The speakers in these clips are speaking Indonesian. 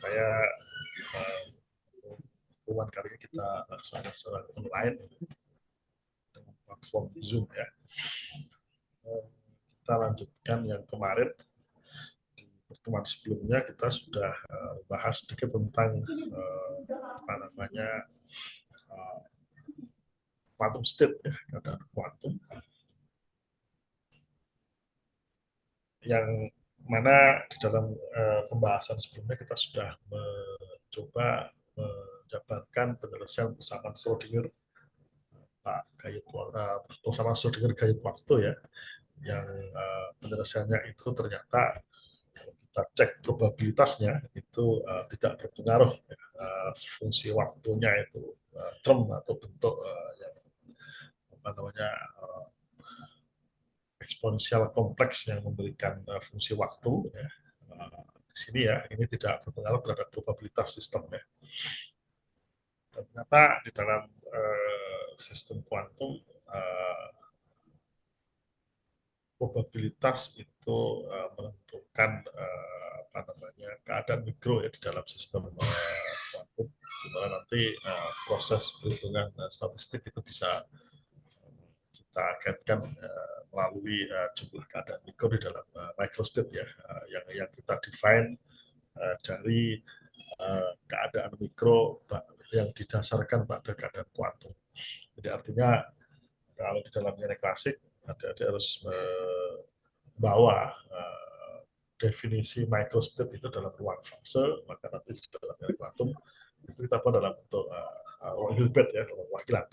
saya pertemuan kali ini kita laksanakan secara online dengan platform Zoom ya. Kita lanjutkan yang kemarin. Di pertemuan sebelumnya kita sudah bahas sedikit tentang quantum state ya, keadaan kuantum yang mana di dalam pembahasan sebelumnya kita sudah mencoba menjabarkan penyelesaian persamaan Schrödinger Pak Gayet persamaan Schrödinger Gayet waktu ya, yang penyelesaiannya itu ternyata kita cek probabilitasnya itu tidak berpengaruh ya, fungsi waktunya itu term atau bentuk yang eksponensial kompleks yang memberikan fungsi waktu ya. Di sini ya ini tidak berpengaruh terhadap probabilitas sistem ya. Dan ternyata di dalam sistem kuantum probabilitas itu menentukan keadaan mikro ya di dalam sistem kuantum, di mana nanti proses perhitungan statistik itu bisa kita kaitkan melalui jumlah keadaan mikro di dalam microstate ya, yang kita define dari keadaan mikro yang didasarkan pada keadaan kuantum. Jadi artinya kalau di dalam nilai klasik adik-adik harus membawa definisi microstate itu dalam ruang fase, maka nanti di dalam nilai kuantum itu kita buat dalam bentuk Hilbert ya, wakilan.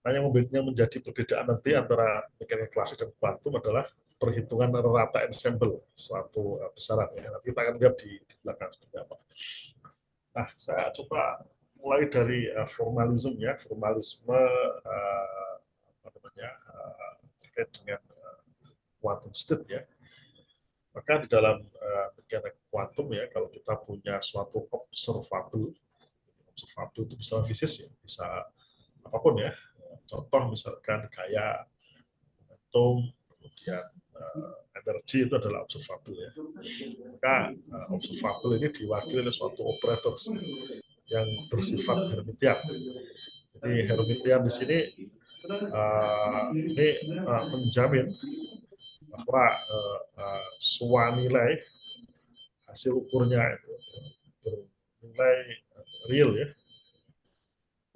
Nah, yang menjadi perbedaan nanti antara mekanika klasik dan kuantum adalah perhitungan rata ensemble suatu besaran ya. Nanti kita akan lihat di belakang seperti apa. Nah, saya coba mulai dari formalisme ya, formalisme terkait dengan quantum state ya. Maka di dalam mekanika kuantum ya, kalau kita punya suatu observable itu bisa fisis ya, bisa apapun ya. Contoh misalkan kayak momentum, kemudian energi itu adalah observable ya. Maka observable ini diwakili oleh suatu operator yang bersifat Hermitian. Jadi Hermitian di sini ini menjamin bahwa semua nilai hasil ukurnya itu bernilai real ya.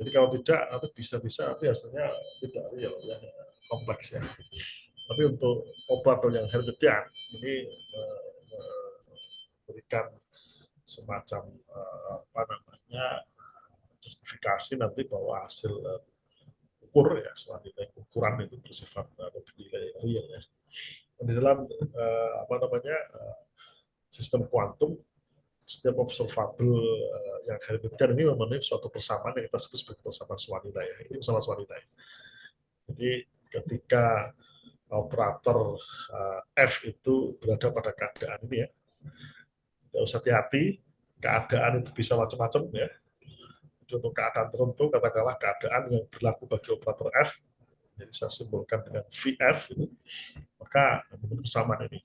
Jadi kalau tidak, nanti bisa-bisa nanti hasilnya tidak real ya, kompleks ya. Tapi untuk operator yang Hermitian ini memberikan semacam justifikasi nanti bahwa hasil ukur ya, suatu nilai ukuran itu bersifat atau bernilai real ya. Dan di dalam sistem kuantum, setiap observable yang Hermitian ini memenuhi suatu persamaan yang kita sebut sebagai persamaan Swanilai ya. Ini persamaan Swanilai. Jadi ketika operator F itu berada pada keadaan ini ya, tidak usah hati-hati, keadaan itu bisa macam-macam ya. Jadi untuk keadaan tertentu, katakanlah keadaan yang berlaku bagi operator F, jadi saya simbolkan dengan VF, itu, maka menurut persamaan ini.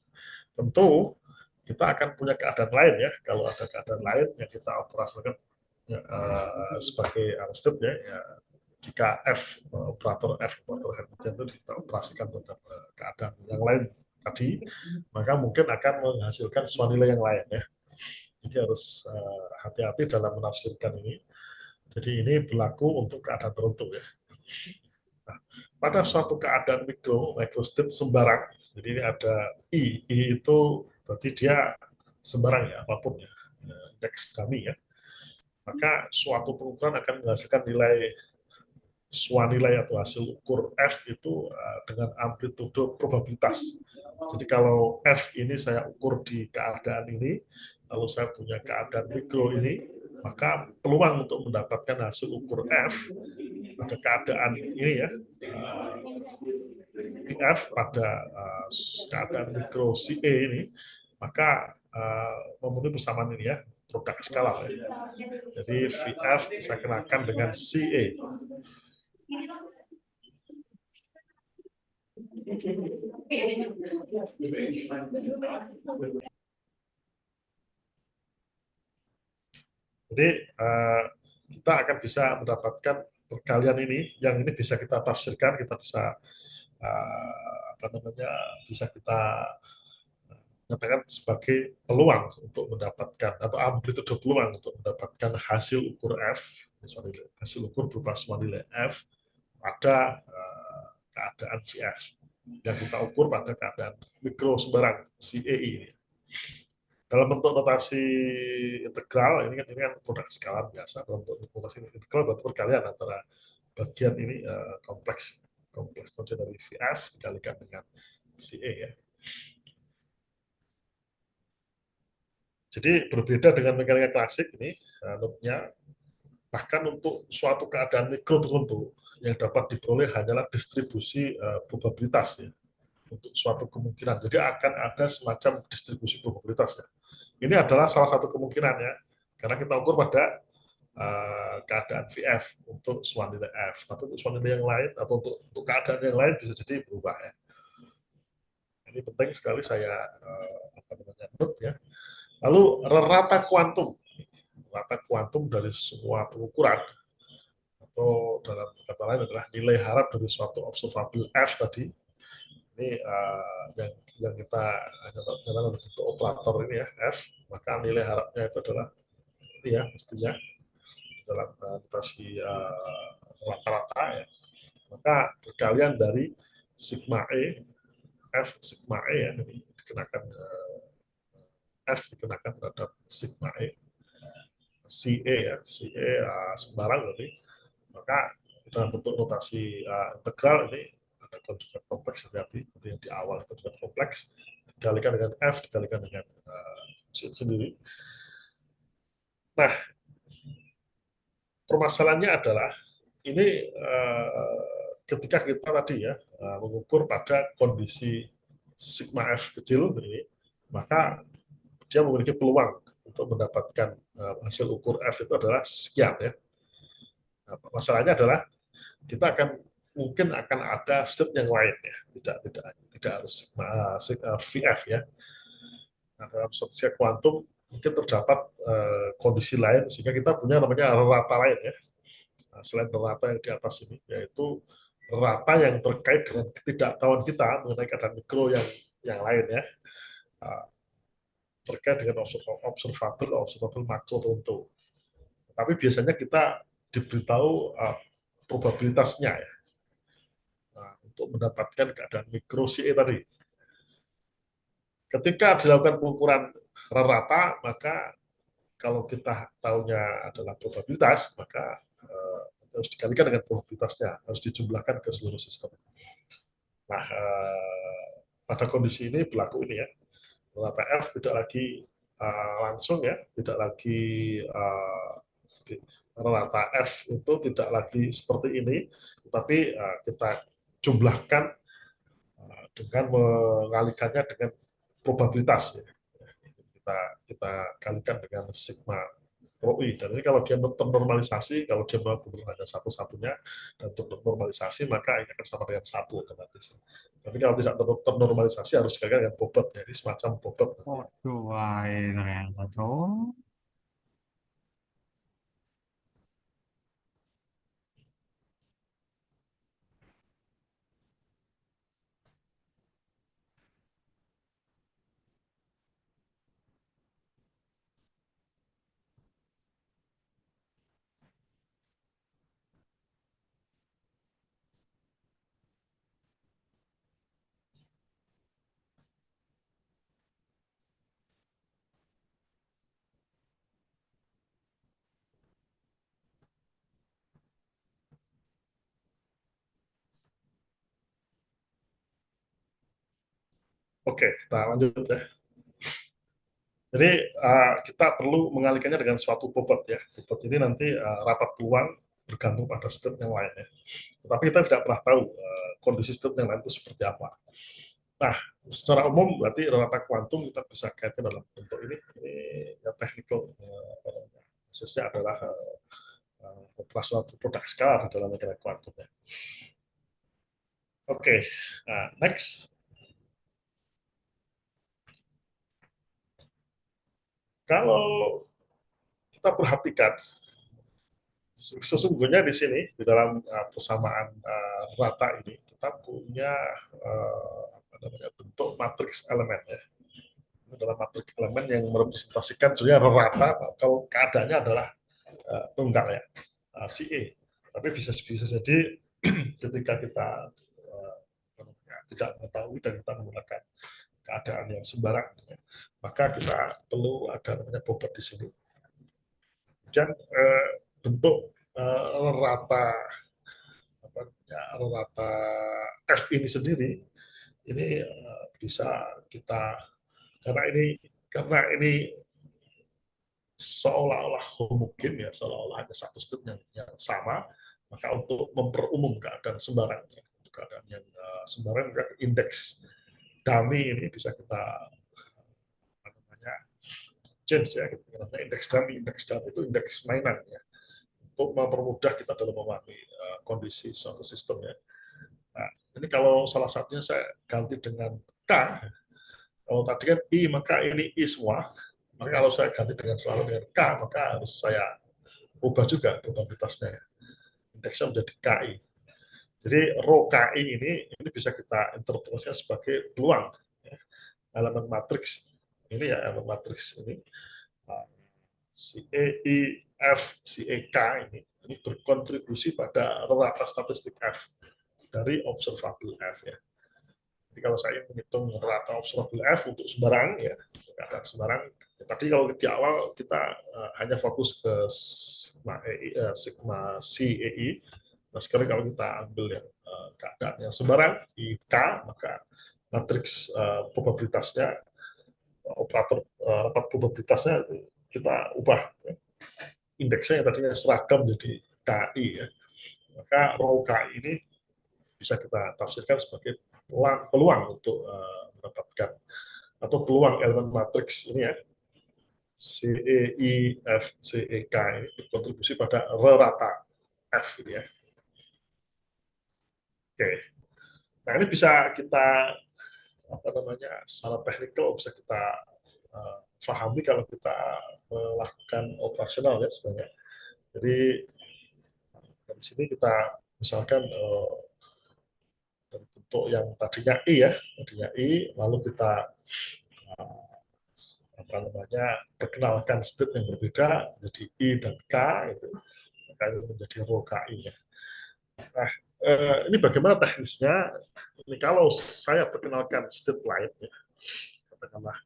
Tentu kita akan punya keadaan lain ya, kalau ada keadaan lain yang kita operasikan ya, sebagai state ya, jika operator Hermitian itu kita operasikan terhadap keadaan yang lain tadi, maka mungkin akan menghasilkan suatu nilai yang lain ya. Jadi harus hati-hati dalam menafsirkan ini. Jadi ini berlaku untuk keadaan tertentu ya. Nah, pada suatu keadaan microstate sembarang, jadi ini ada I itu berarti dia sembarang ya, apapun ya, indeks kami ya. Maka suatu pengukuran akan menghasilkan nilai nilai atau hasil ukur F itu dengan amplitude probabilitas. Jadi kalau F ini saya ukur di keadaan ini, lalu saya punya keadaan mikro ini, maka peluang untuk mendapatkan hasil ukur F pada keadaan ini ya, F pada keadaan mikro CE ini, maka memenuhi persamaan ini ya, produk skala ya. Jadi VF saya kenakan dengan CE. Jadi kita akan bisa mendapatkan perkalian ini, yang ini bisa kita tafsirkan, kita bisa apa namanya, bisa kita nyatakan sebagai peluang untuk mendapatkan atau amplitude peluang untuk mendapatkan hasil ukur F, hasil ukur berupa semua nilai F pada keadaan CF yang kita ukur pada keadaan mikro sembarang CEI ini. Dalam bentuk notasi integral, ini kan produk skalar biasa. Dalam bentuk notasi integral berarti perkalian antara bagian ini kompleks function dari VF dikalikan dengan CE ya. Jadi berbeda dengan mekanika klasik ini, notnya bahkan untuk suatu keadaan mikro tertentu yang dapat diperoleh hanyalah distribusi probabilitas ya, untuk suatu kemungkinan. Jadi akan ada semacam distribusi probabilitas ya. Ini adalah salah satu kemungkinan ya, karena kita ukur pada keadaan VF untuk semua nilai F. Tapi untuk semua nilai yang lain atau untuk keadaan yang lain bisa jadi berubah ya. Ini penting sekali saya note ya. Lalu rata kuantum dari semua pengukuran atau dalam kata lain adalah nilai harap dari suatu observable F tadi. Ini yang kita nyatakan bentuk operator ini ya F, maka nilai harapnya itu adalah ini ya mestinya dalam notasi rata-rata ya. Maka perkalian dari sigma E F sigma E ya ini dikenakan F dikenakan terhadap sigma E CE ya, CE sembarang berarti, maka dalam bentuk notasi integral ini ada konjugat kompleks hati-hati seperti yang di awal konjugat kompleks dikalikan dengan F dikalikan dengan sendiri. Nah, permasalahannya adalah ini ketika kita tadi ya mengukur pada kondisi sigma F kecil ini, maka dia memiliki peluang untuk mendapatkan hasil ukur F itu adalah sekian ya. Nah, masalahnya adalah kita mungkin akan ada state yang lain ya, tidak harus VF ya. Nah, dalam statistika kuantum mungkin terdapat kondisi lain sehingga kita punya namanya rata lain ya. Nah, selain rata yang di atas ini, yaitu rata yang terkait dengan ketidaktahuan kita mengenai keadaan mikro yang lain ya. Terkait dengan observable makro tertentu. Tapi biasanya kita diberitahu probabilitasnya ya. Nah, untuk mendapatkan keadaan mikro CE tadi. Ketika dilakukan pengukuran rata, maka kalau kita tahunya adalah probabilitas, maka harus dikalikan dengan probabilitasnya, harus dijumlahkan ke seluruh sistem. Nah, pada kondisi ini berlaku ini ya, rata F tidak lagi langsung ya, tidak lagi rata F itu tidak lagi seperti ini, tetapi kita jumlahkan dengan mengalikannya dengan probabilitas ya. Kita kalikan dengan sigma ROI. Dan ini kalau dia ternormalisasi, kalau dia benar hanya satu-satunya dan ternormalisasi, maka ini akan sama dengan satu otomatis. Tapi kalau tidak ternormalisasi harus dikalikan dengan bobot, jadi semacam bobot. Waduh, wah, ternyata tuh. Oke, kita lanjut ya. Jadi kita perlu mengalihkannya dengan suatu bobot ya. Bobot ini nanti rapat peluang bergantung pada state yang lain ya. Tetapi kita tidak pernah tahu kondisi state yang lain itu seperti apa. Nah, secara umum berarti rata kuantum kita bisa kaitkan dalam bentuk ini ya technical prosesnya adalah operasional produk skala dalam mekanika kuantum ya. Oke, nah, next. Kalau kita perhatikan sesungguhnya di sini di dalam persamaan rata ini kita punya bentuk matriks elemen ya. Adalah matriks elemen yang merepresentasikan sebenarnya rata kalau keadaannya adalah tunggal ya, si E. Tapi bisa jadi ketika kita tidak mengetahui dan kita menggunakan keadaan yang sembarang, ya, maka kita perlu ada namanya bobot di sini. Dan bentuk rata F ini sendiri ini bisa kita karena ini seolah-olah homogen ya, seolah-olah hanya satu step yang sama, maka untuk memperumum keadaan sembarang, keadaan yang sembarang, indeks dummy ini bisa kita change ya, indeks dummy itu indeks mainan ya, untuk mempermudah kita dalam memahami kondisi suatu sistem ya. Nah, ini kalau salah satunya saya ganti dengan K, kalau tadi kan I maka ini I semua, maka kalau saya ganti selalu dengan K, maka harus saya ubah juga probabilitasnya ya. Indeksnya menjadi KI. Jadi rho KI ini bisa kita interpretasikan sebagai peluang ya. Elemen matriks ini ya, elemen matriks ini si E, I, F, si E, K ini berkontribusi pada rata statistik F dari observable F ya. Jadi kalau saya menghitung rata observable F untuk sembarang ya, keadaan sembarang. Tadi kalau di awal kita hanya fokus ke sigma CEI. Nah sekarang kalau kita ambil yang keadaan yang sembarang di K, maka matriks probabilitasnya, operator rapat probabilitasnya kita ubah. Ya. Indeksnya yang tadinya seragam jadi KI ya. Maka rho KI ini bisa kita tafsirkan sebagai peluang untuk mendapatkan atau peluang elemen matriks ini ya, CEI, F, CEK ini berkontribusi pada rata F ini ya. Oke. Nah, ini bisa kita secara teknikal bisa kita pahami kalau kita melakukan operasional ya sebenarnya. Jadi dari sini kita misalkan bentuk yang tadinya I ya, lalu kita perkenalkan state yang berbeda jadi I dan K itu, maka itu menjadi rho KI ya. Nah, ini bagaimana teknisnya? Ini kalau saya perkenalkan state lain ya, katakanlah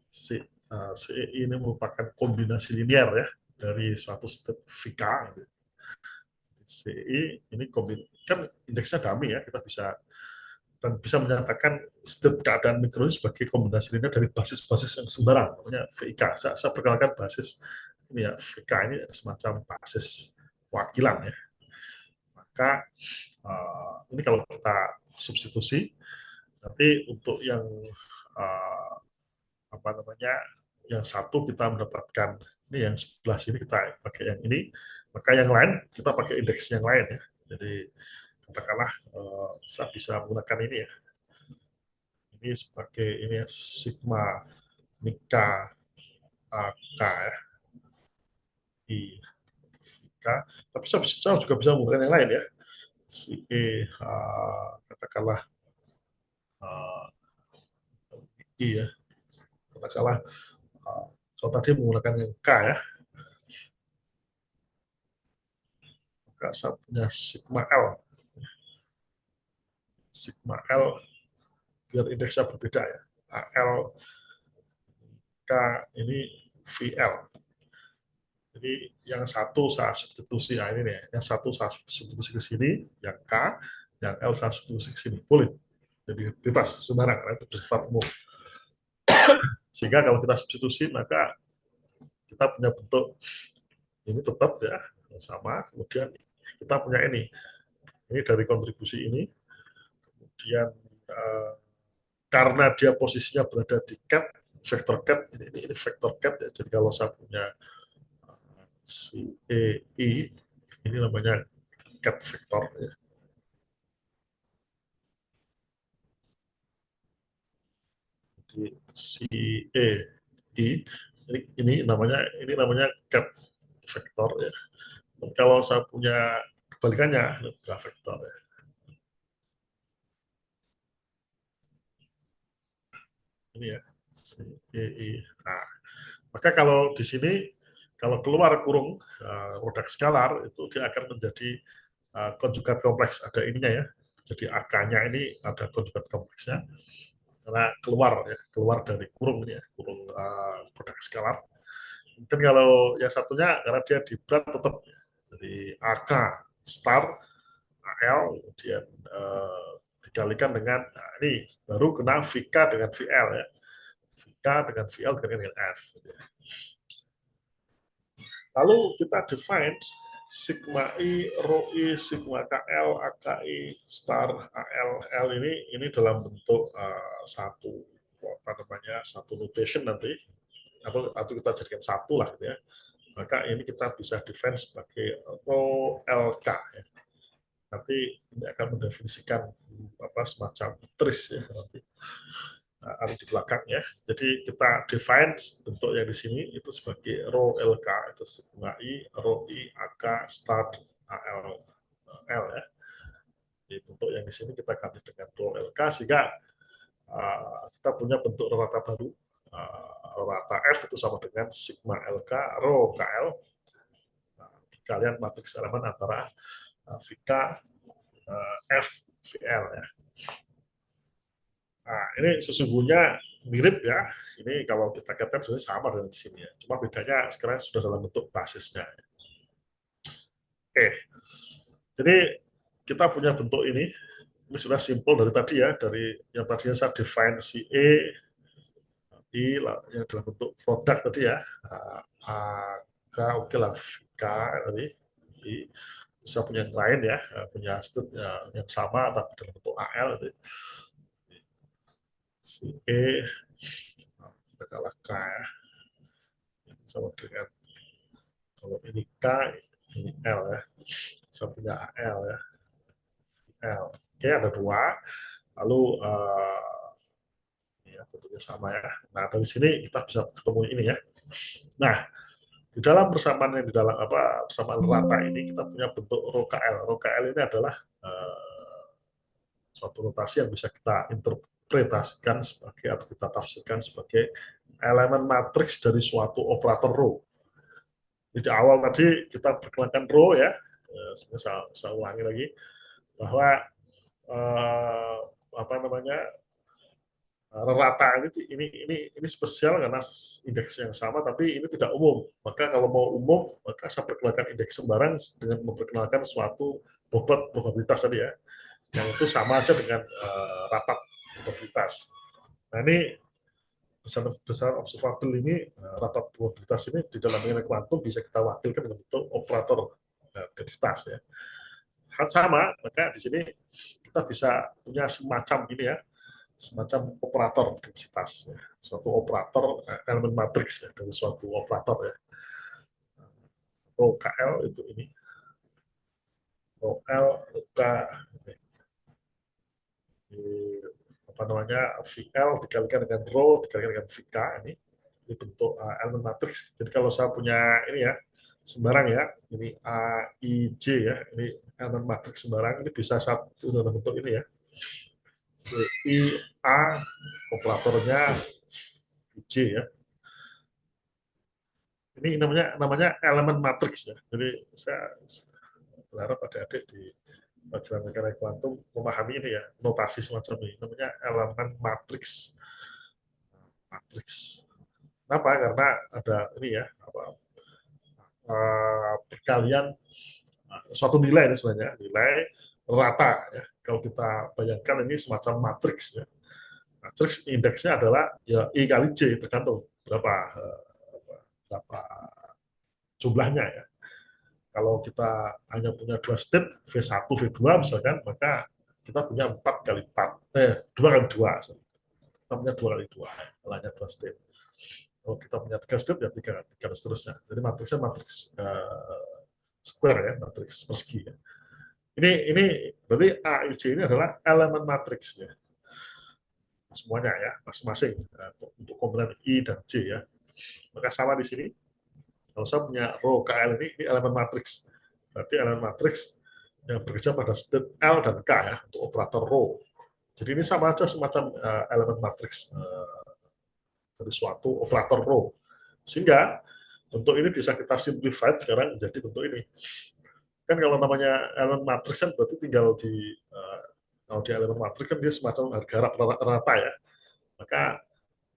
CEI ini merupakan kombinasi linear ya dari suatu state VK. CEI ini kan indeksnya dummy ya, kita bisa menyatakan state keadaan mikro sebagai kombinasi linear dari basis-basis yang sembarang, namanya VK. Saya perkenalkan basis ini ya, VK ini semacam basis wakilan ya. Maka ini kalau kita substitusi, nanti untuk yang yang satu kita mendapatkan ini, yang sebelah sini kita pakai yang ini, maka yang lain kita pakai indeks yang lain ya. Jadi katakanlah saya bisa menggunakan ini ya. Ini sebagai ini ya, sigma nika K ya. I K. Tapi saya juga bisa menggunakan yang lain ya. Si E katakanlah I ya. Katakanlah kalau tadi menggunakan yang K ya. Maka saya punya sigma L. Sigma L biar indeksnya berbeda ya. AL K ini VL. Jadi yang satu saya substitusi ini nih, yang satu saya substitusi ke sini, yang K, yang L saya substitusi ke sini. Boleh. Jadi bebas sembarang, itu bersifat umum. Sehingga kalau kita substitusi maka kita punya bentuk ini tetap ya sama. Kemudian kita punya ini dari kontribusi ini. Kemudian karena dia posisinya berada di cat, vektor cat ini vektor cat ya. Jadi kalau saya punya si EI ini namanya cat vektor ya. Jadi si EI ini namanya cat vektor ya. Dan kalau saya punya kebalikannya, ini adalah vektor ya. Ini ya, CEI. Nah, maka kalau di sini, kalau keluar kurung produk skalar, itu dia akan menjadi konjugat kompleks. Ada ininya ya. Jadi AK-nya ini ada konjugat kompleksnya. Karena keluar dari kurung ini ya, kurung produk skalar. Mungkin kalau yang satunya, karena dia di berat tetap. Ya. Jadi AK star, AL, kemudian dikalikan dengan, nah ini baru kena VK dengan VL ya. VK dengan VL dengan F. Lalu kita define sigma I, rho I, sigma KL, AKI, star, AL, L ini dalam bentuk satu notation nanti, atau kita jadikan satu lah gitu ya. Maka ini kita bisa define sebagai rho LK ya. Nanti ini akan mendefinisikan semacam tris ya nanti. Ada di belakang ya. Jadi kita define bentuk yang di sini itu sebagai rho LK, itu sigma I, rho I, AK, start, AL, L ya. Di bentuk yang di sini kita ganti dengan rho LK sehingga kita punya bentuk rata baru. Rata F itu sama dengan sigma LK, rho KL. Kalian matriks elemen antara VK, F, VL ya. Nah, ini sesungguhnya mirip ya. Ini kalau kita katakan sebenarnya sama dengan di sini ya. Cuma bedanya sekarang sudah dalam bentuk basisnya. Oke. Jadi kita punya bentuk ini. Ini sudah simpel dari tadi ya. Dari yang tadinya saya define si E, I, yang dalam bentuk produk tadi ya. K, oke lah. K tadi. I. Saya punya yang lain ya. Punya state yang sama tapi dalam bentuk AL. Tadi. Si E, kita kalah K ya. Sama dengan kalau ini K, ini L ya. Saya punya AL ya. L. Oke, ada dua. Lalu ya, bentuknya sama ya. Nah, dari sini kita bisa ketemu ini ya. Nah, di dalam persamaan yang di dalam persamaan rata ini kita punya bentuk rho KL. Rho KL ini adalah suatu notasi yang bisa kita interpretasikan sebagai atau kita tafsirkan sebagai elemen matriks dari suatu operator rho. Di awal tadi kita perkenalkan rho ya, saya ulangi lagi bahwa rata ini spesial karena indeks yang sama tapi ini tidak umum. Maka kalau mau umum maka saya perkenalkan indeks sembarang dengan memperkenalkan suatu bobot probabilitas tadi ya, yang itu sama aja dengan rapat probabilitas. Nah ini besar observable ini, rapat probabilitas ini di dalam mekanika kuantum bisa kita wakilkan dengan bentuk operator densitas ya. Hal sama, maka di sini kita bisa punya semacam ini ya, semacam operator densitas ya. Suatu operator elemen matriks ya, dari suatu operator ya. Rho KL itu ini. Rho L, Rho K, VL dikalikan dengan rho dikalikan dengan VK ini bentuk elemen matriks. Jadi kalau saya punya ini ya sembarang ya, ini A, I, J ya, ini elemen matriks sembarang ini bisa satu dalam bentuk ini ya. I, A, operatornya J ya. Ini namanya elemen matriks ya. Jadi saya berharap adik-adik di pelajaran mekanika kuantum memahami ini ya, notasi semacam ini namanya elemen matriks. Kenapa? Karena ada ini ya, perkalian suatu nilai ini sebenarnya, nilai rata ya. Kalau kita bayangkan ini semacam matriks ya. Matriks indeksnya adalah ya I kali J, tergantung berapa jumlahnya ya. Kalau kita hanya punya dua state, V1, V2 misalkan, maka kita punya 4 kali 4, 2 kali 2. Kita punya 2 kali 2, hanya 2 state. Kalau kita punya 3 state, ya 3 dan seterusnya. Jadi matriksnya matriks square ya, matriks persegi ya. Ini berarti A, I, J ini adalah elemen matriks ya. Semuanya ya, masing-masing untuk komponen I dan J ya. Maka sama di sini. Kalau saya punya row KL ini elemen matriks. Berarti elemen matriks yang bekerja pada state L dan K ya, untuk operator row. Jadi ini sama aja semacam elemen matriks dari suatu operator row. Sehingga bentuk ini bisa kita simplify sekarang menjadi bentuk ini. Kan kalau namanya elemen matriks kan berarti tinggal kalau di elemen matriks kan dia semacam harga rata ya. Maka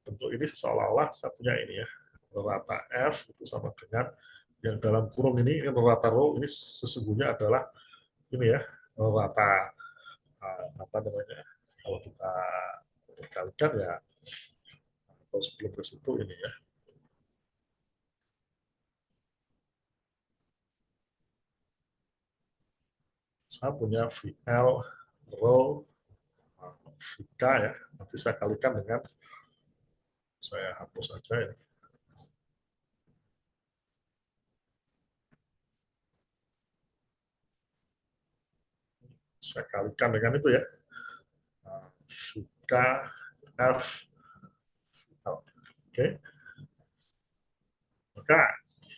bentuk ini seolah-olah satunya ini ya, rata F itu sama dengan yang dalam kurung ini rata row ini sesungguhnya adalah ini ya, rata apa namanya, kalau kita berkalikan ya, atau sebelum ke situ ini ya. Saya punya VL row VK ya, nanti saya kalikan dengan, saya hapus aja ini. Saya kalikan dengan itu ya, VK F VL. Oke, maka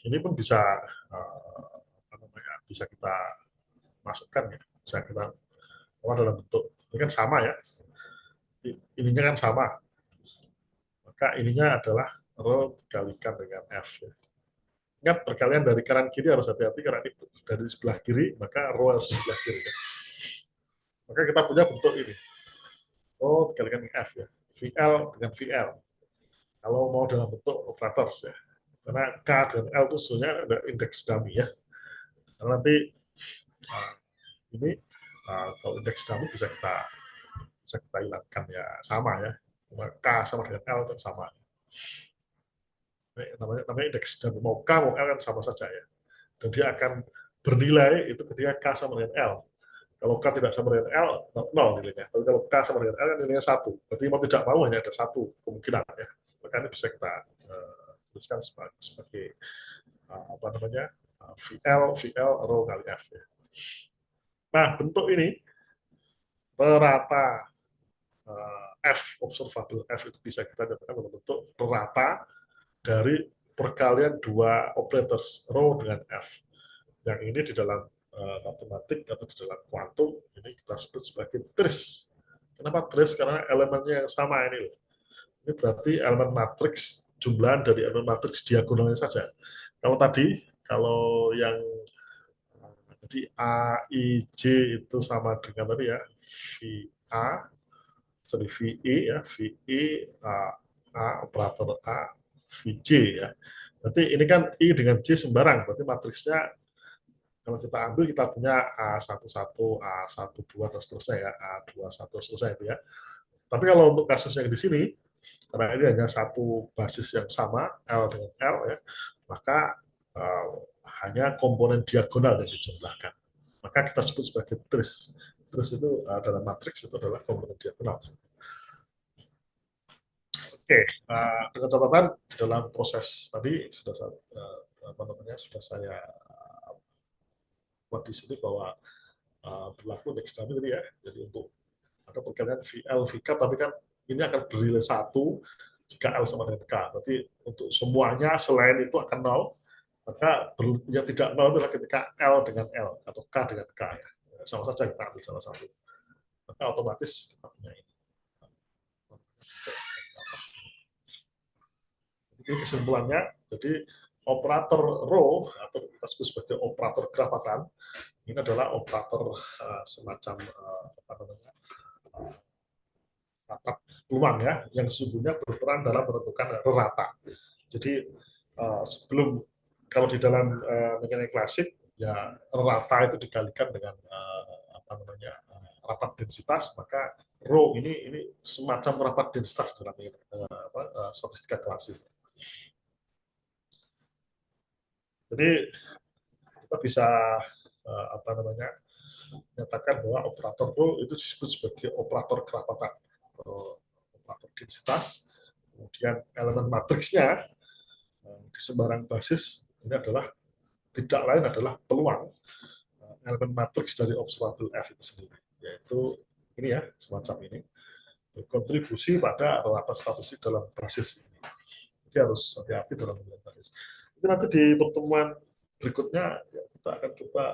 ini pun bisa apa namanya, bisa kita masukkan ya, bisa kita dalam bentuk ini kan sama ya, ininya kan sama, maka ininya adalah row dikalikan dengan F ya. Ingat perkalian dari kanan kiri harus hati-hati karena ini dari sebelah kiri, maka row harus sebelah kiri ya. Maka kita punya bentuk ini, row dikalikan dengan F ya, VL dengan VL. Kalau mau dalam bentuk operators ya, karena K dan L itu sebenarnya ada indeks dummy ya. Karena nanti ini kalau indeks dummy bisa kita hilangkan ya, sama ya. K sama dengan L kan sama. Namanya indeks dummy, mau K mau L kan sama saja ya. Dan dia akan bernilai itu ketika K sama dengan L. Kalau K tidak sama dengan L, 0 nilainya. Tapi kalau K sama dengan L kan nilainya 1. Berarti mau tidak mau hanya ada satu kemungkinan ya. Maka ini bisa kita tuliskan sebagai apa namanya, VL row kali F ya. Nah, bentuk ini rata F, observable F itu bisa kita nyatakan dalam bentuk rata dari perkalian dua operators row dengan F. Yang ini di dalam matematik atau di dalam kuantum ini kita sebut sebagai trace. Kenapa trace? Karena elemennya yang sama ini loh. Ini berarti elemen matriks, jumlahan dari elemen matriks diagonalnya saja. Kalau yang jadi A, I, J itu sama dengan tadi ya, VA, sorry VE ya, VE, A, operator A, VJ ya. Berarti ini kan I dengan J sembarang, berarti matriksnya kalau kita ambil kita punya A11, A12 dan seterusnya ya, A21 seterusnya itu ya. Tapi kalau untuk kasus yang di sini, karena ini hanya satu basis yang sama, L dengan L ya, maka hanya komponen diagonal yang dijumlahkan. Maka kita sebut sebagai trace. Trace itu dalam matriks itu adalah komponen diagonal. Oke, dengan catatan di dalam proses tadi sudah saya buat di sini bahwa berlaku indeks dummy tadi ya. Jadi untuk ada perkalian VL, VK, tapi kan ini akan bernilai 1 jika L sama dengan K. Berarti untuk semuanya selain itu akan 0, maka yang tidak 0 adalah ketika L dengan L atau K dengan K ya. Sama saja kita ambil salah satu. Maka otomatis kita punya ini. Jadi kesimpulannya, jadi operator row atau kita sebut sebagai operator kerapatan ini adalah operator semacam apa namanya, rapat peluang ya, yang sesungguhnya berperan dalam menentukan rata. Jadi sebelum, kalau di dalam mekanik klasik ya rata itu dikalikan dengan apa namanya, rapat densitas, maka rho ini semacam rapat densitas dalam statistika klasik. Jadi kita bisa apa namanya, menyatakan bahwa operator rho itu disebut sebagai operator kerapatan, operator densitas. Kemudian elemen matriksnya di sembarang basis ini adalah tidak lain adalah peluang elemen matriks dari observable F itu sendiri, yaitu ini ya, semacam ini, kontribusi pada rata statistik dalam basis ini. Jadi harus hati-hati dalam melihat basis. Itu nanti di pertemuan berikutnya ya, kita akan coba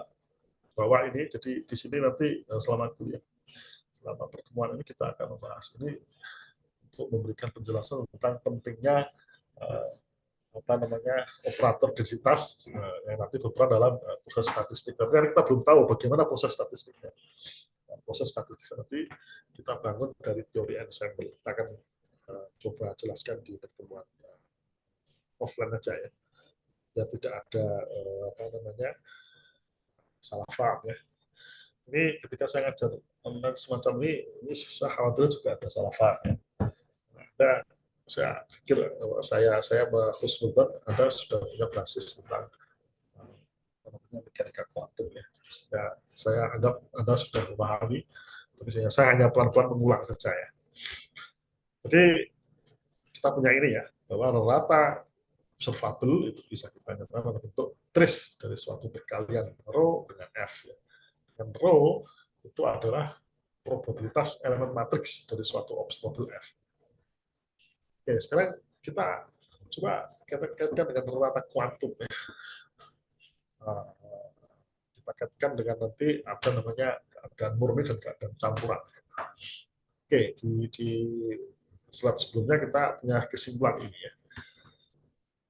bawa ini. Jadi di sini nanti selama kuliah, selama pertemuan ini kita akan membahas ini untuk memberikan penjelasan tentang pentingnya operator densitas yang nanti berperan dalam proses statistik. Tapi kita belum tahu bagaimana proses statistiknya. Proses statistik nanti kita bangun dari teori ensemble. Kita akan coba jelaskan di pertemuan offline aja ya. Ya tidak ada salah paham ya. Ini ketika saya ngajar online semacam ini saya khawatir juga ada salah paham ya. Nah, saya pikir saya berkhusnudzon Anda sudah punya basis tentang mekanika kuantum ya. Saya anggap Anda sudah memahami, tapi saya hanya pelan-pelan mengulang saja ya. Jadi kita punya ini ya, bahwa rata observable itu bisa kita nyatakan dalam bentuk trace dari suatu perkalian rho dengan F. Ya. Dan rho itu adalah probabilitas elemen matriks dari suatu observable F. Oke, sekarang kita coba kaitkan dengan rata kuantum. Ya. Kita kaitkan dengan nanti ada namanya keadaan murni dan keadaan campuran. Oke, di slide sebelumnya kita punya kesimpulan ini ya.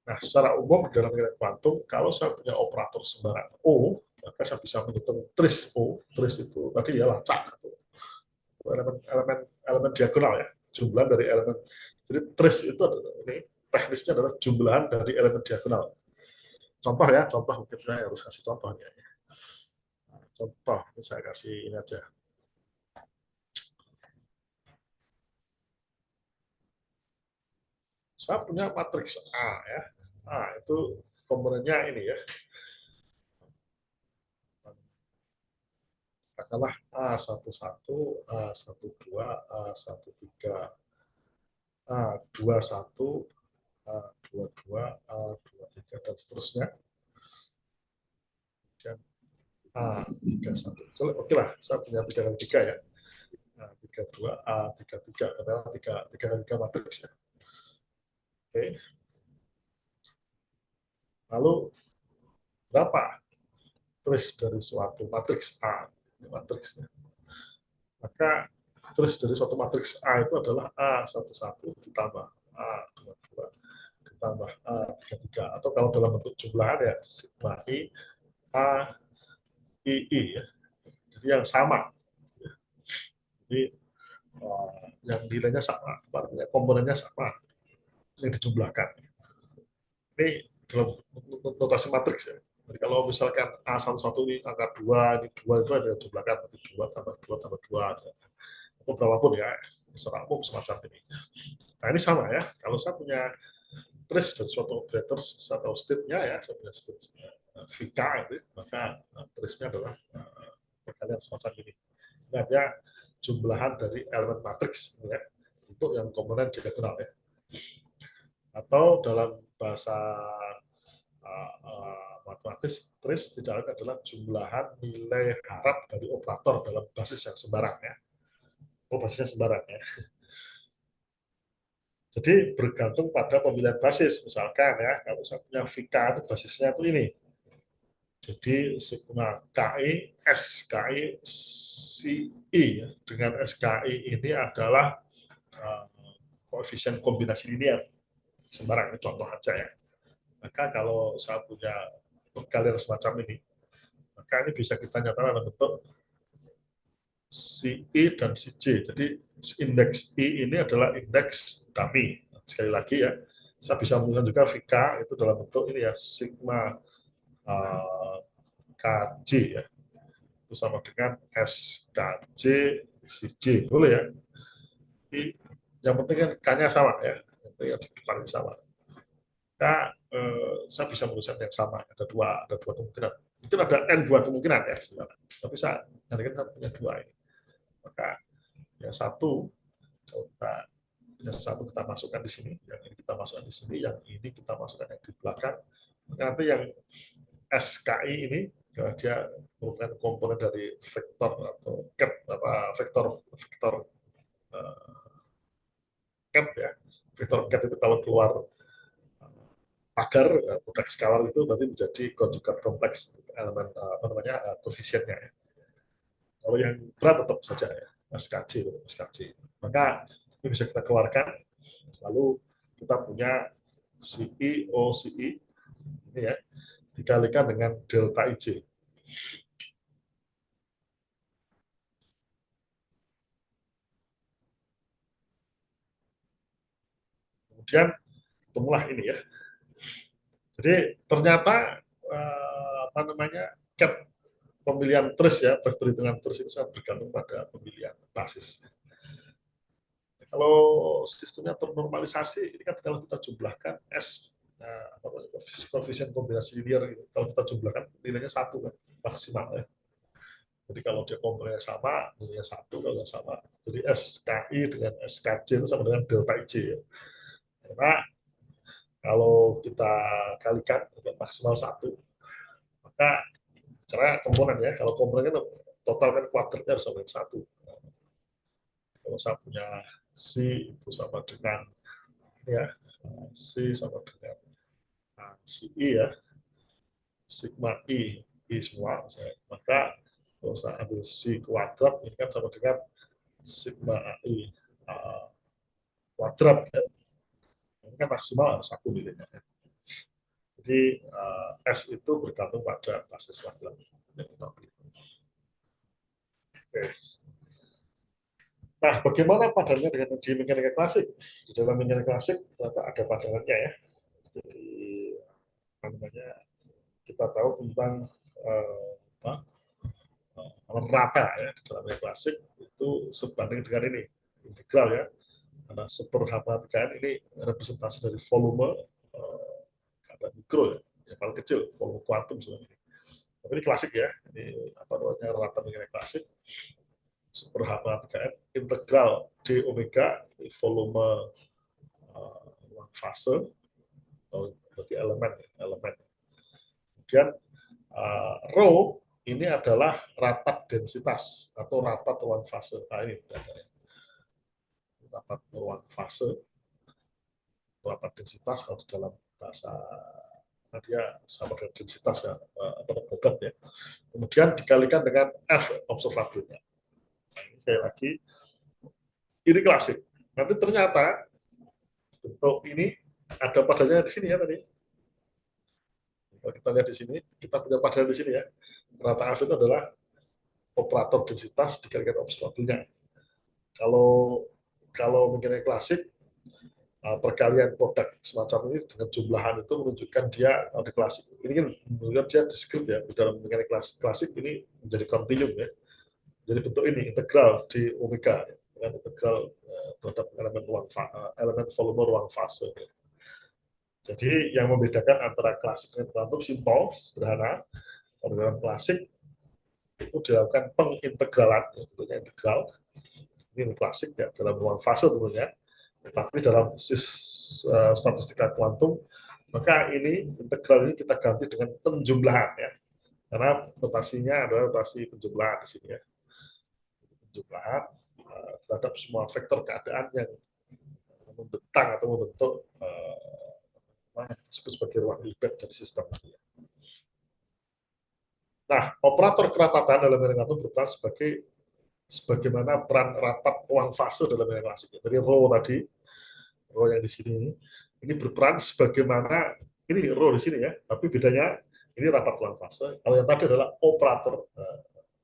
Nah, secara umum dalam mekanika kuantum, kalau saya punya operator sembarang O, maka saya bisa menghitung trace O. Trace itu tadi ya lacak atau elemen diagonal ya, jumlah dari elemen. Jadi trace itu ini teknisnya adalah jumlahan dari elemen diagonal. Contoh ya, contoh mungkin saya harus kasih contohnya ya. Contoh, ini saya kasih ini aja. Saya punya matriks A ya. A itu komponennya ini ya. Katakanlah A11, A12, A13, A21, A22, A23 dan seterusnya. Dan A31. Oke lah, saya punya 3x3 ya. A32, A33, katakanlah 3x3 matriks ya. Oke. Lalu berapa trace dari suatu matriks A? Matriksnya. Maka trace dari suatu matriks A itu adalah A11 ditambah A22 ditambah A33. Atau kalau dalam bentuk jumlahan ya sigma I A I ya. Jadi yang sama. Jadi yang nilainya sama, komponennya sama yang dijumlahkan. Ini dalam notasi matriks ya. Jadi kalau misalkan A11 ini angka 2, ini 2 itu ada jumlahkan, berarti 2 tambah 2 tambah 2, atau berapapun ya, secara umum semacam ini. Nah ini sama ya, kalau saya punya trace dari suatu operator atau state-nya ya, saya punya state VK itu, maka trace-nya adalah perkalian semacam ini. Ini ada jumlahan dari elemen matriks ya, untuk yang komponen diagonal ya. Atau dalam bahasa matematis, trace tidak lain adalah jumlahan nilai harap dari operator dalam basis yang sembarang ya. Basisnya sembarang ya. Jadi bergantung pada pemilihan basis. Misalkan ya, kalau saya punya VK itu basisnya itu ini. Jadi sigma KI SKI CI ya. Dengan SKI ini adalah koefisien kombinasi linear. Sembarang ini contoh aja ya. Maka kalau saya punya perkalian semacam ini, maka ini bisa kita nyatakan dalam bentuk si I dan si J. Jadi indeks I ini adalah indeks dummy. Sekali lagi ya, saya bisa menggunakan juga VK itu dalam bentuk ini ya, sigma KJ ya. Itu sama dengan SKJ si J. Boleh ya. Jadi, yang penting kan K-nya sama ya. Yang penting di depan sama. Nah, saya bisa menuliskan yang sama. Ada dua kemungkinan. Mungkin ada N2 kemungkinan ya sebenarnya. Tapi saya punya dua ini. Maka yang satu kita masukkan di sini, yang ini kita masukkan di sini, yang ini kita masukkan yang di belakang. Nanti yang SKI ini dia merupakan komponen dari vektor atau vektor cat ya. Vektor cat itu kalau keluar pagar produk skalar itu nanti menjadi konjugat kompleks elemen koefisiennya. Ya. Kalau yang berat tetap saja ya, SKJ. Maka ini bisa kita keluarkan, lalu kita punya CI, OCI, ini ya, dikalikan dengan delta IJ. Kemudian ketemulah ini ya. Jadi ternyata cap pemilihan trace ya, perhitungan trace itu sangat bergantung pada pemilihan basis. Kalau sistemnya ternormalisasi, ini kan kalau kita jumlahkan S, koefisien kombinasi linear gitu. Kalau kita jumlahkan nilainya 1 kan, maksimal ya. Jadi kalau dia komponennya sama, nilainya 1, kalau nggak sama. Jadi SKI dengan SKJ itu sama dengan delta IJ ya. Karena kalau kita kalikan dengan maksimal 1, maka karena komponen ya, kalau komponen kan total kan kuadratnya harus sama dengan 1. Kalau saya punya C itu sama dengan ya, C sama dengan CI ya, sigma I semua, maka kalau saya ambil C kuadrat, ini kan sama dengan sigma I kuadrat ya. Ini kan maksimal harus 1 nilainya. Ya. Jadi S itu bergantung pada basis kuadrat. Oke. Nah, bagaimana padannya dengan di mekanika klasik? Di dalam mekanika klasik ternyata ada padanannya ya. Jadi kita tahu tentang rata ya di dalam mekanika klasik itu sebanding dengan ini integral ya. Karena seperhamatikaan ini representasi dari volume ada mikro ya, yang paling kecil volume kuantum sebenarnya. Tapi ini klasik ya, ini apa namanya rata mekanika klasik. Seperhamatikaan integral d omega volume ruang fase, berarti elemen. Kemudian rho ini adalah rapat densitas atau rapat ruang fase. Nah, ini rapat ruang fase, rapat densitas kalau dalam bahasa dia sama dengan densitas ya, berat ya. Kemudian dikalikan dengan F observabilnya. Sekali lagi, ini klasik. Nanti ternyata bentuk ini ada padannya di sini ya tadi. Kalau kita lihat di sini, kita punya padanan di sini ya. Rata F itu adalah operator densitas dikalikan observabilnya. Kalau mengenai klasik, perkalian produk semacam ini dengan jumlahan itu menunjukkan dia di klasik. Ini kan menunjukkan dia diskrit ya. Di dalam mengenai klasik ini menjadi kontinum ya. Jadi bentuk ini integral di omega dengan integral terhadap elemen volume ruang fase. Jadi yang membedakan antara klasik dan kuantum simpel, sederhana. Kalau dalam klasik itu dilakukan pengintegralan, tentunya integral. Ini klasik ya dalam ruang fase tentunya. Tapi dalam statistika kuantum, maka ini integral ini kita ganti dengan penjumlahan ya. Karena notasinya adalah notasi penjumlahan di sini ya. Penjumlahan terhadap semua vektor keadaan yang membentang atau membentuk disebut sebagai ruang Hilbert dari sistem. Nah, operator kerapatan dalam mekanika kuantum berperan sebagaimana peran rapat ruang fase dalam mekanika klasik. Jadi rho tadi, rho yang di sini, ini berperan sebagaimana ini rho di sini ya, tapi bedanya ini rapat ruang fase. Kalau yang tadi adalah operator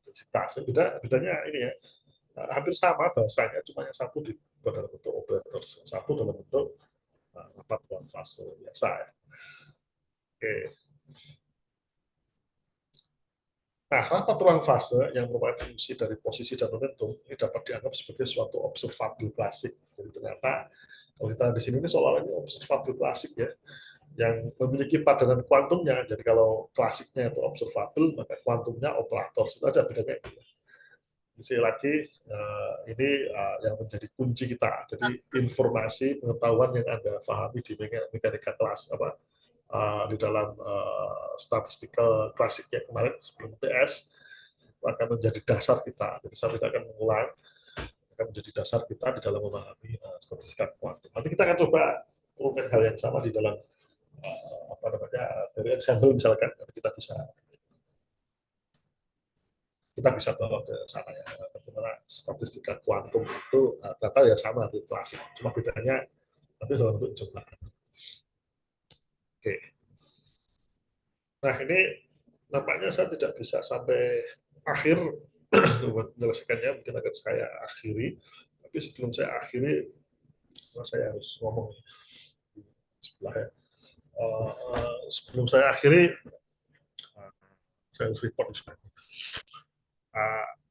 densitas. Bedanya ini ya, hampir sama bahasanya, cuma yang satu dalam bentuk operator, satu dalam bentuk rapat ruang fase biasa ya. Oke. Nah, rapat ruang fase yang merupakan fungsi dari posisi dan momentum ini dapat dianggap sebagai suatu observabil klasik. Jadi ternyata kalau kita di sini ini seolah-olah ini observabil klasik ya, yang memiliki padanan kuantumnya. Jadi kalau klasiknya itu observabil, maka kuantumnya operator. Itu aja bedanya. Sekali lagi, ini yang menjadi kunci kita. Jadi informasi, pengetahuan yang Anda pahami di mekanika kelas di dalam statistika klasiknya kemarin sebelum TS akan menjadi dasar kita. Jadi saya tidak akan mengulang, akan menjadi dasar kita di dalam memahami statistika kuantum. Nanti kita akan coba turunkan hal yang sama di dalam dari ensemble misalkan kita bisa bawa ke sana ya, bagaimana statistika kuantum itu data ya sama di klasik, cuma bedanya tapi dalam bentuk jumlah. Oke. Nah ini nampaknya saya tidak bisa sampai akhir menyelesaikannya, mungkin akan saya akhiri. Tapi sebelum saya akhiri, saya harus ngomong sebelah ya. Sebelum saya akhiri, saya harus report sebenarnya.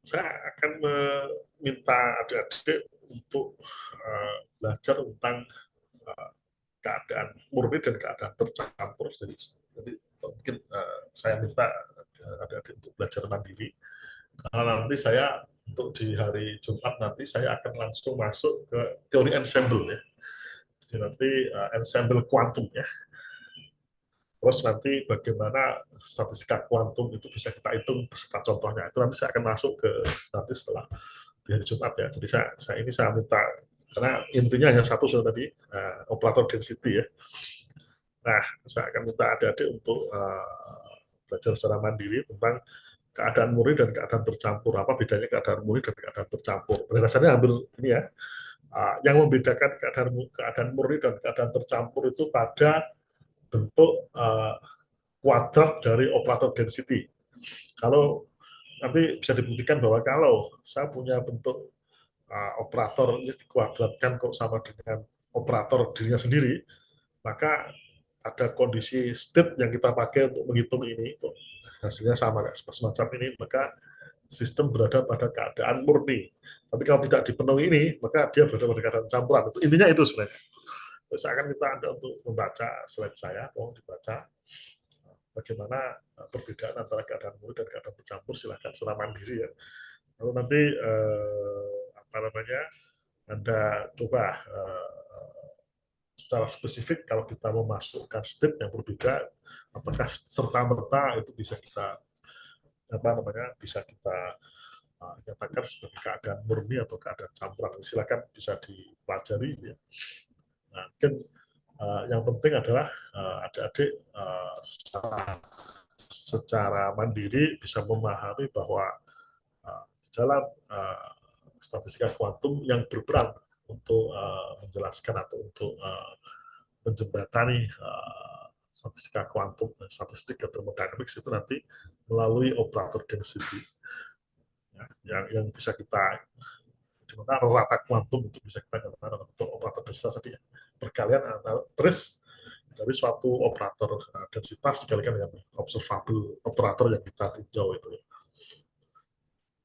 Saya akan meminta adik-adik untuk belajar tentang keadaan murni dan keadaan tercampur. Jadi mungkin saya minta adik-adik untuk belajar mandiri. Karena nanti saya untuk di hari Jumat nanti saya akan langsung masuk ke teori ensemble ya. Jadi nanti ensemble kuantum ya. Terus nanti bagaimana statistika kuantum itu bisa kita hitung beserta contohnya. Itu nanti saya akan masuk ke nanti setelah di hari Jumat ya. Jadi saya minta, karena intinya hanya satu sudah tadi, operator density ya. Nah, saya akan minta adik-adik untuk belajar secara mandiri tentang keadaan murni dan keadaan tercampur. Apa bedanya keadaan murni dan keadaan tercampur? Pada dasarnya hampir ini ya. Yang membedakan keadaan murni dan keadaan tercampur itu pada bentuk kuadrat dari operator density. Kalau nanti bisa dibuktikan bahwa kalau saya punya bentuk operator ini dikuadratkan kok sama dengan operator dirinya sendiri, maka ada kondisi state yang kita pakai untuk menghitung ini, hasilnya sama semacam ini, maka sistem berada pada keadaan murni. Tapi kalau tidak dipenuhi ini, maka dia berada pada keadaan campuran. Itu intinya itu sebenarnya. Terus saya akan minta Anda untuk membaca slide saya, tolong dibaca bagaimana perbedaan antara keadaan murni dan keadaan tercampur. Silahkan secara mandiri ya. Lalu nanti apa namanya, Anda coba secara spesifik kalau kita memasukkan state yang berbeda, apakah serta merta itu bisa kita bisa kita nyatakan sebagai keadaan murni atau keadaan campuran. Silakan bisa dipelajari ya. Nah, mungkin yang penting adalah adik-adik secara mandiri bisa memahami bahwa dalam statistika kuantum yang berperan untuk menjelaskan atau untuk menjembatani statistika kuantum, statistik thermodynamics itu nanti melalui operator density yang bisa kita, dimana rata kuantum itu bisa kita nyatakan untuk operator densitas tadi ya, perkalian antara trace dari suatu operator densitas dikalikan dengan observable operator yang kita tinjau itu ya.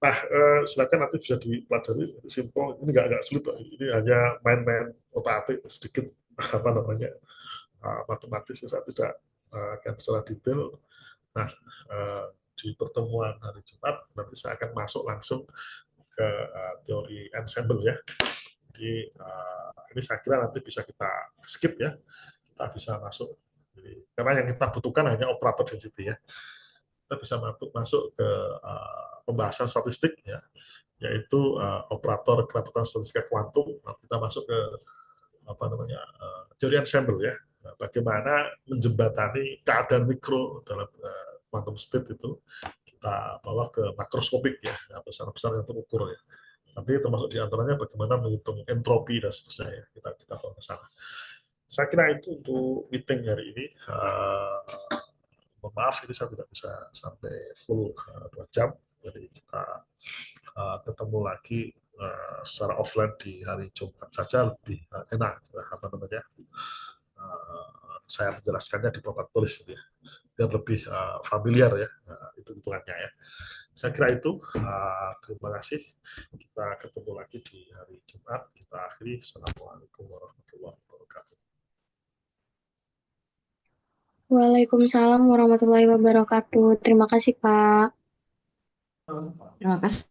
Nah, silakan nanti bisa dipelajari, simple, ini nggak sulit, ini hanya main-main otak-atik sedikit apa namanya matematis, saya tidak akan secara detail. Nah, di pertemuan hari Jumat nanti saya akan masuk langsung ke teori ensemble ya. Jadi ini saya kira nanti bisa kita skip ya, kita bisa masuk. Jadi, karena yang kita butuhkan hanya operator density ya. Kita bisa masuk ke pembahasan statistik ya, yaitu operator kerapatan statistika kuantum. Kita masuk ke apa namanya teori ensemble ya. Bagaimana menjembatani keadaan mikro dalam quantum state itu kita bawa ke makroskopik ya, besar-besar yang terukur ya. Nanti termasuk diantaranya bagaimana menghitung entropi dan seterusnya ya, kita bawa ke sana. Saya kira itu untuk meeting hari ini. Maaf ini saya tidak bisa sampai full 2 jam, jadi kita ketemu lagi secara offline di hari Jumat saja lebih enak apa namanya saya menjelaskannya di papan tulis ya, biar lebih familiar ya itu hitungannya ya. Saya kira itu. Terima kasih. Kita ketemu lagi di hari Jumat. Kita akhiri. Assalamualaikum warahmatullahi wabarakatuh. Waalaikumsalam warahmatullahi wabarakatuh. Terima kasih, Pak. Terima kasih.